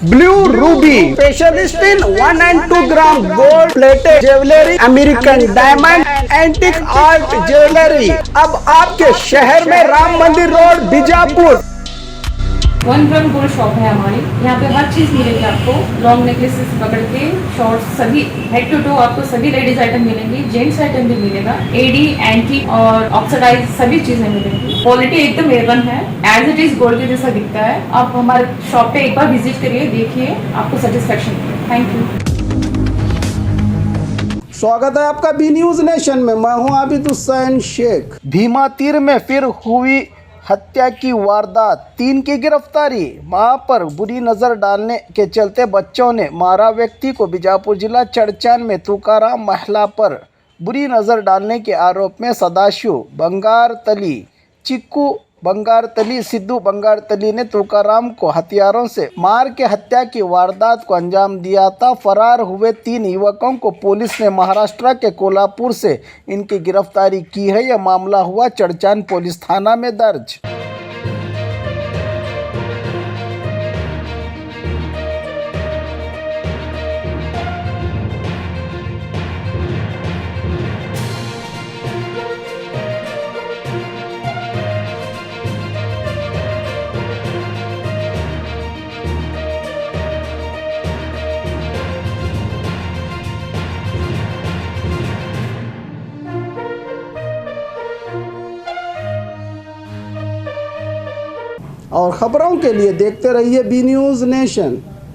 Blue Ruby specialist in 1 and 2 gram gold plated jewellery, American diamond, antique art jewellery अब आपके शहर में राम मंदिर road Bijapur. 1 gram gold shop है हमारी। यहाँ पे हर चीज़ मिलेगी आपको, लॉन्ग नेकलेसेस पकड़ के शॉर्ट्स, सभी हेड टू टो आपको सभी लेडीज आइटम मिलेंगी, जेंट्स आइटम भी मिलेगा, एडी एंटी और ऑक्सीडाइज सभी चीजें मिलेंगी। क्वालिटी एकदम A1 है, एज इट इज गोल्ड के जैसा दिखता है। आप हमारे शॉप पे एक बार विजिट करिए, देखिए, आपको सेटिस्फेक्शन मिलेगा। Thank you. स्वागत है आपका बी न्यूज नेशन में। मैं हूं आबिद हुसैन शेख। भीमा तीर में फिर हुई हत्या की वारदात, 3 की गिरफ्तारी। मां पर बुरी नजर डालने के चलते बच्चों ने मारा व्यक्ति को। बीजापुर जिला चड़चान में तुकाराम महिला पर बुरी नजर डालने के आरोप में सदाशिव बंगारतली, चिक्कू बंगारतली, सिद्धू बंगारतली ने तुकाराम को हथियारों से मार के हत्या की वारदात को अंजाम दिया था। फरार हुए 3 युवकों को पुलिस ने महाराष्ट्र के कोल्हापुर से इनकी गिरफ्तारी की है। यह मामला हुआ चड़चान पुलिस थाना में दर्ज। और खबरों के लिए देखते रहिए बी न्यूज नेशन।